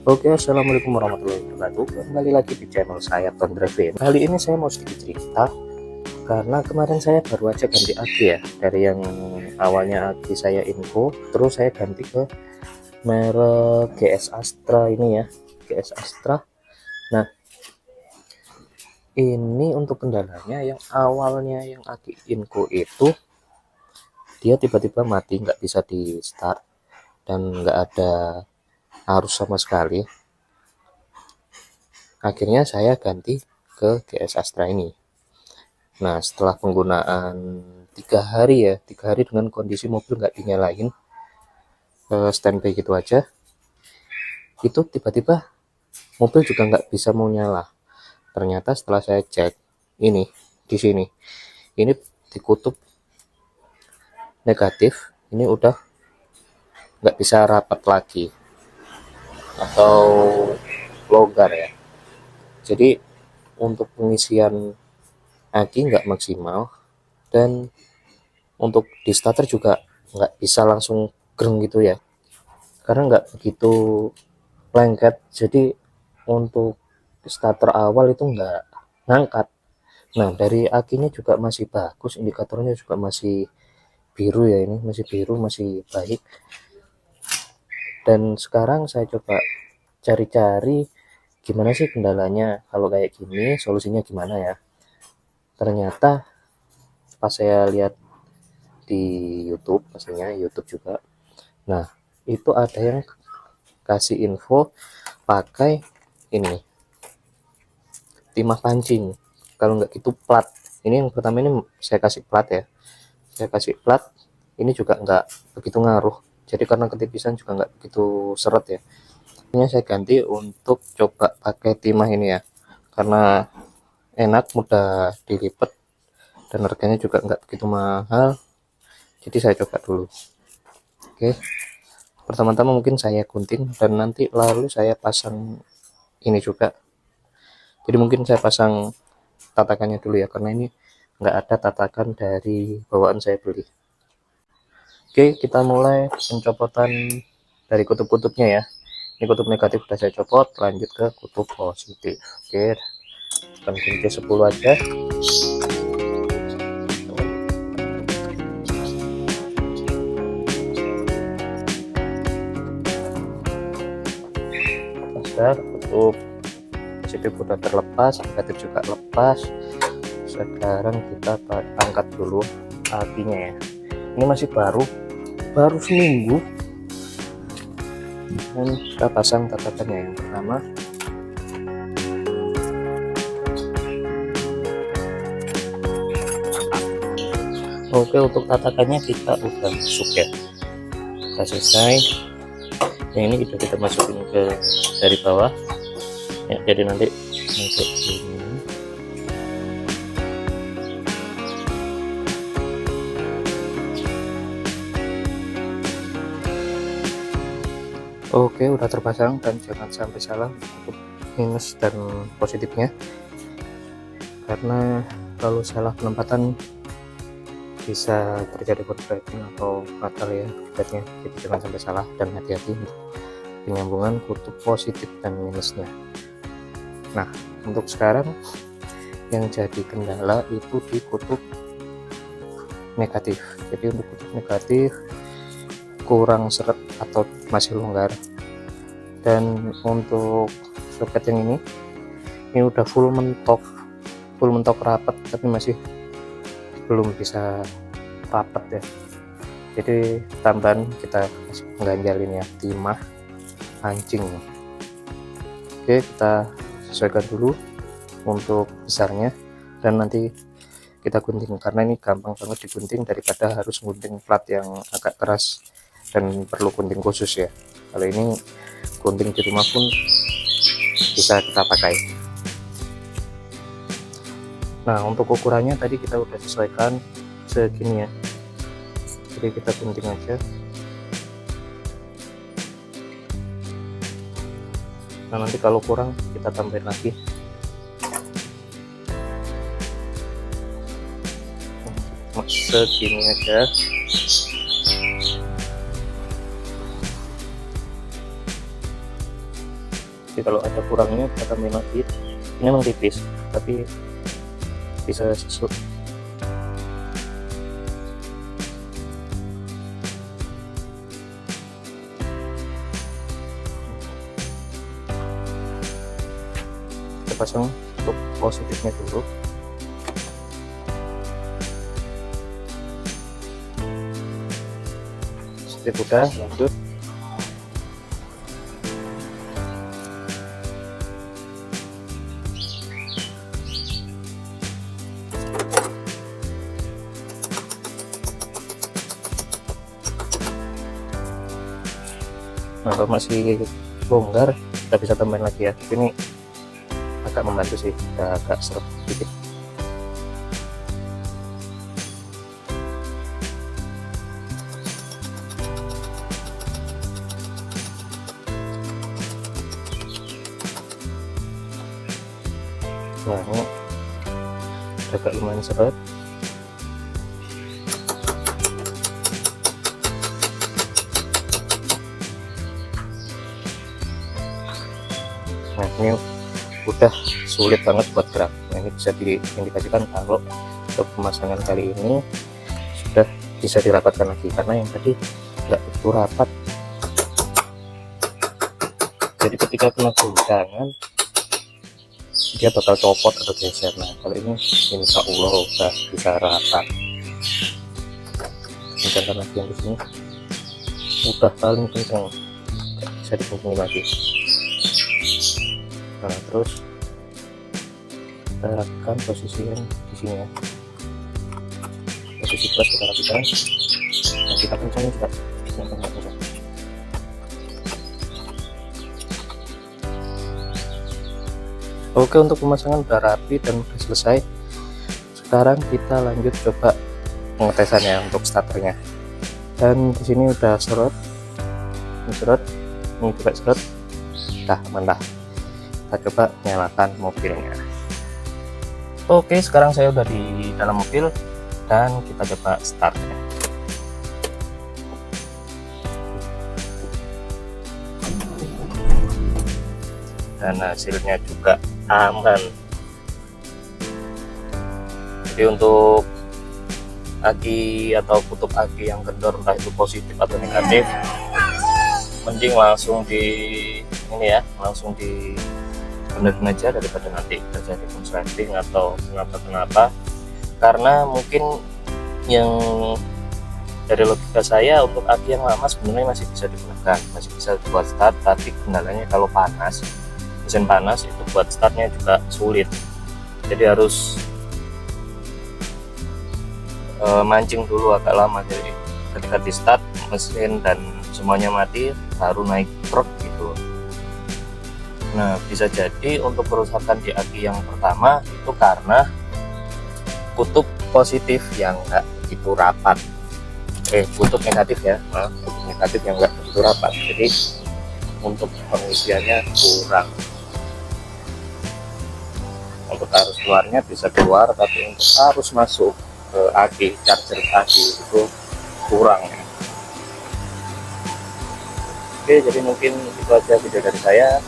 Oke, assalamualaikum warahmatullahi wabarakatuh. Kembali lagi di channel saya Ton Drevin. Kali ini saya mau sedikit cerita karena kemarin saya baru aja ganti aki ya, dari yang awalnya aki saya Info, terus saya ganti ke merek GS Astra ini ya, GS Astra. Nah, ini untuk kendalanya yang awalnya yang aki Info itu dia tiba-tiba mati, nggak bisa di start dan nggak ada arus sama sekali. Akhirnya saya ganti ke GS Astra ini. Nah, setelah penggunaan 3 hari ya, 3 hari dengan kondisi mobil nggak dinyalain, standby gitu aja, itu tiba-tiba mobil juga nggak bisa mau nyala. Ternyata setelah saya cek ini di sini, ini di kutub negatif, ini udah nggak bisa rapat lagi atau longgar ya. Jadi untuk pengisian aki nggak maksimal, dan untuk di starter juga nggak bisa langsung greng gitu ya, karena nggak begitu lengket. Jadi untuk starter awal itu nggak ngangkat. Nah, dari akinya juga masih bagus, indikatornya juga masih biru ya, ini masih biru, masih baik. Dan sekarang saya coba cari-cari gimana sih kendalanya, kalau kayak gini solusinya gimana ya. Ternyata pas saya lihat di YouTube, pastinya YouTube juga, nah itu ada yang kasih info pakai ini timah pancing, kalau nggak gitu plat. Ini yang pertama, ini saya kasih plat ya, saya kasih plat, ini juga nggak begitu ngaruh, jadi karena ketipisan juga nggak begitu seret ya. Ini saya ganti untuk coba pakai timah ini ya, karena enak, mudah dilipat, dan harganya juga nggak begitu mahal, jadi saya coba dulu. Oke, pertama-tama mungkin saya gunting dan nanti lalu saya pasang ini juga. Jadi mungkin saya pasang tatakannya dulu ya, karena ini nggak ada tatakan dari bawaan saya beli. Oke, kita mulai pencopotan dari kutub-kutubnya ya. Ini kutub negatif sudah saya copot, lanjut ke kutub positif. Oke, tekan kunci 10 aja. Sudah, kutub positif sudah terlepas, negatif juga lepas. Sekarang kita angkat dulu apinya ya. Ini masih baru seminggu, dan kita pasang tatakannya. Yang pertama, oke, untuk tatakannya kita udah masuk ya, udah selesai. Yang ini kita masukin ke dari bawah ya, jadi nanti untuk ini. Oke, udah terpasang, dan jangan sampai salah untuk minus dan positifnya, karena kalau salah penempatan bisa terjadi korsleting atau fatal ya akibatnya. Jadi jangan sampai salah, dan hati-hati untuk penyambungan kutub positif dan minusnya. Nah, untuk sekarang yang jadi kendala itu di kutub negatif. Jadi untuk kutub negatif kurang seret atau masih longgar, dan untuk soket yang ini udah full mentok rapat, tapi masih belum bisa rapat ya. Jadi tambahan kita kasih pengganjalin ya, timah pancing. Oke, kita sesuaikan dulu untuk besarnya, dan nanti kita gunting, karena ini gampang banget digunting daripada harus gunting plat yang agak keras dan perlu gunting khusus ya. Kalau ini gunting di rumah pun bisa kita pakai. Nah, untuk ukurannya tadi kita udah sesuaikan segini ya, jadi kita gunting aja. Nah, nanti kalau kurang kita tambahin lagi. Segini aja. Jadi kalau ada kurangnya kita tambahin lagi. Ini memang tipis tapi bisa susut. Kita pasang untuk positifnya dulu. Seperti udah, lanjut. Nah, kalau masih longgar kita bisa tambahin lagi ya. Ini agak membantu sih, agak seret sedikit. Nah, ini agak lumayan seret. Nah, ini udah sulit banget buat gerak. Nah, ini bisa diindikasikan kalau untuk pemasangan kali ini sudah bisa dirapatkan lagi, karena yang tadi nggak begitu rapat. Jadi ketika kena guncangan dia bakal copot atau geser. Nah, kalau ini insya Allah udah bisa rapat. Ini contoh lagi yang di sini udah paling kenceng, nggak bisa dihubungi lagi. Nah, terus kita rapikan posisi yang di sini ya, posisi plus kita rapikan. Nah, kita kencangin juga, kencang. Oke, untuk pemasangan udah rapi dan udah selesai. Sekarang kita lanjut coba pengetesannya untuk starternya. Dan di sini udah seret, ini seret, ini juga seret. Nah, mantap. Kita coba nyalakan mobilnya. Oke, sekarang saya udah di dalam mobil dan kita coba startnya. Dan hasilnya juga aman. Jadi untuk aki atau kutub aki yang kendor, entah itu positif atau negatif, mending langsung di ini ya, langsung di benerin aja daripada nanti terjadi konsleting atau kenapa. Karena mungkin yang dari logika saya, untuk aki yang lama sebenarnya masih bisa digunakan, masih bisa buat start, tapi kendalanya kalau panas, mesin panas itu buat startnya juga sulit. Jadi harus mancing dulu agak lama. Jadi ketika di start mesin dan semuanya mati baru naik truk gitu. Nah, bisa jadi untuk kerusakan di aki yang pertama itu karena kutub positif yang enggak begitu rapat, kutub negatif ya, kutub negatif yang enggak begitu rapat. Jadi untuk pengisiannya kurang. Untuk arus keluarnya bisa keluar, tapi untuk arus masuk ke aki, charger aki itu kurang ya. Oke, jadi mungkin itu aja video dari saya.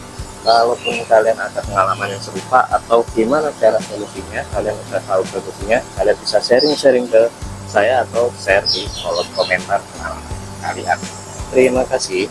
Kalaupun kalian ada pengalaman yang serupa atau gimana cara solusinya, kalian udah tahu solusinya, kalian bisa sharing ke saya atau share di kolom komentar kalian. Terima kasih.